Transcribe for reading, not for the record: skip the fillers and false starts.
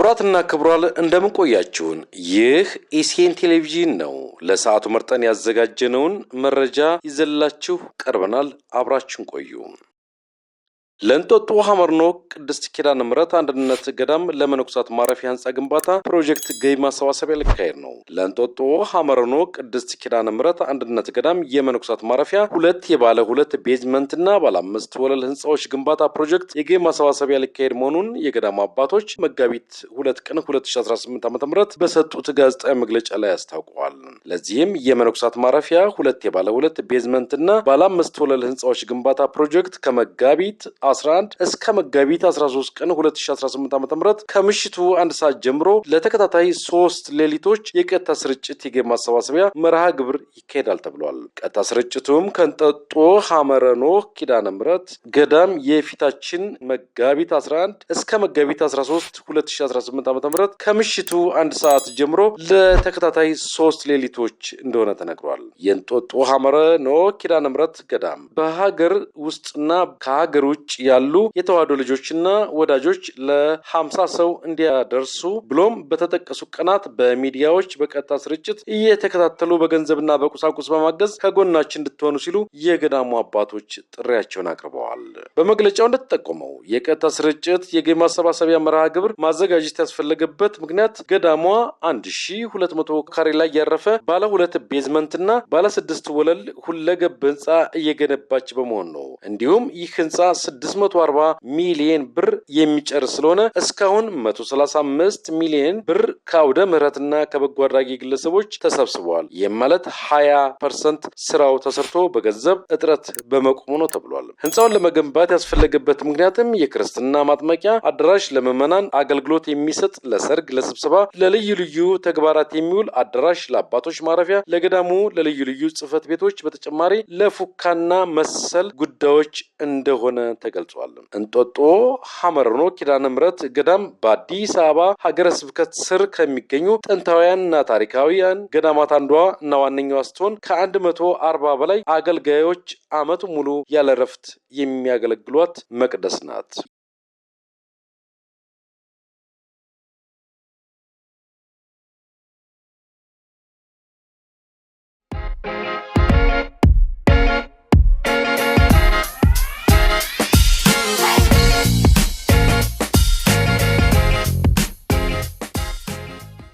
ክብራትና ክብራል እንደምን ቆያችሁን? ይህ ኢሲኤን ቴሌቪዥን ነው። ለሰዓቱ መርጠን ያዘጋጀነውን መረጃ ይዘላችሁ ቀርበናል። አብራችሁን ቆዩ። ለእንጦጦ ሐመርኖ ቅድስት ኪዳነ ምሕረት አንድነት ገዳም ለመነኮሳት ማረፊያ ህንጻ ግንባታ ፕሮጀክት ገቢ ማሰባሰቢያ ሊካሄድ ነው። ለእንጦጦ ሐመርኖ ቅድስት ኪዳነ ምሕረት አንድነት ገዳም የመነኮሳት ማረፊያ የባለ ሁለት ቤዝመንትና ባለ 5 ወለል ህንጻዎች ግንባታ ፕሮጀክት የገቢ ማሰባሰቢያ ሊካሄድ መሆኑን የገዳሙ አባቶች መጋቢት 2 ቀን 2018 ዓ.ም በሰጡት ጋዜጣዊ መግለጫ ላይ አስታውቀዋል። ለዚህም የመነኮሳት ማረፊያ የባለ ሁለት ቤዝመንትና ባለ 5 ወለል ህንጻዎች ግንባታ ፕሮጀክት ከመጋቢት 11 እስከ መጋቢት 13 ቀን 2018 ዓ.ም ከምሽቱ 1 ሰዓት ጀምሮ ለተከታታይ 3 ሌሊቶች የቀጥታ ስርጭት የገቢ ማሰባሰቢያ መርሃ ግብር ይካሄዳል ተብሏል። ቀጥታ ስርጭቱም ከእንጦጦ ሐመርኖ ኪዳነ ምሕረት ገዳም የፊታችን መጋቢት 11 እስከ መጋቢት 13 2018 ዓ.ም ከምሽቱ 1 ሰዓት ጀምሮ ለተከታታይ 3 ሌሊቶች እንደሆነ ተነግሯል። የእንጦጦ ሐመርኖ ኪዳነ ምሕረት ገዳም በሀገር ውስጥና ከሀገር ውጭ ያሉ የተዋሕዶ ልጆችና ወዳጆች ለ50 ሰው እንዲያደርሱ ብሎም በተጠቀሱ ቀናት በሚዲያዎች በቀጥታ ስርጭት እየተከታተሉ በገንዘብና በቁሳቁስ በማገዝ ከጎናችን እንድትሆኑ ሲሉ የገዳሙ አባቶች ጥሪያቸውን አቅርበዋል። በመግለጫው እንደተጠቆመው የቀጥታ ስርጭት የገቢ ማሰባሰቢያ መርሃ ግብር ማዘጋጀት ያስፈለገበት ምክንያት ገዳሟ 1200 ካሬ ላይ ያረፈ ባለ 2 ቤዝመንትና ባለ 6 ወለል ሁለገብ ህንጻ እየገነባች በመሆን ነው። እንዲሁም ይህ ህንጻ 640 ሚሊዮን ብር የሚጨርስ ስለሆነ እስካሁን 135 ሚሊዮን ብር ከአውደ ምህረትና ከበጎ አድራጊ ግለሰቦች ተሰብስበዋል። ይህም ማለት 20% ስራው ተሰርቶ በገንዘብ እጥረት በመቆሙ ነው ተብሏል። ህንጻውን ለመገንባት ያስፈለገበት ምክንያትም የክርስትና ማጥመቂያ አዳራሽ ለምዕመናን አገልግሎት የሚሰጥ፣ ለሰርግ፣ ለስብሰባ፣ ለልዩ ልዩ ተግባራት የሚውል አዳራሽ፣ ለአባቶች ማረፊያ፣ ለገዳሙ ለልዩ ልዩ ጽህፈት ቤቶች በተጨማሪ ለፉካና መሰል ጉዳዮች እንደሆነ ተገልጿል። እንጦጦ ሐመርኖ ኪዳነ ምሕረት ገዳም በአዲስ አበባ ሀገረ ስብከት ስር ከሚገኙ ጥንታውያንና ታሪካዊያን ገዳማት አንዷ እና ዋነኛዋ ስትሆን ከ140 በላይ አገልጋዮች ዓመቱ ሙሉ ያለ እረፍት የሚያገለግሏት መቅደስ ናት።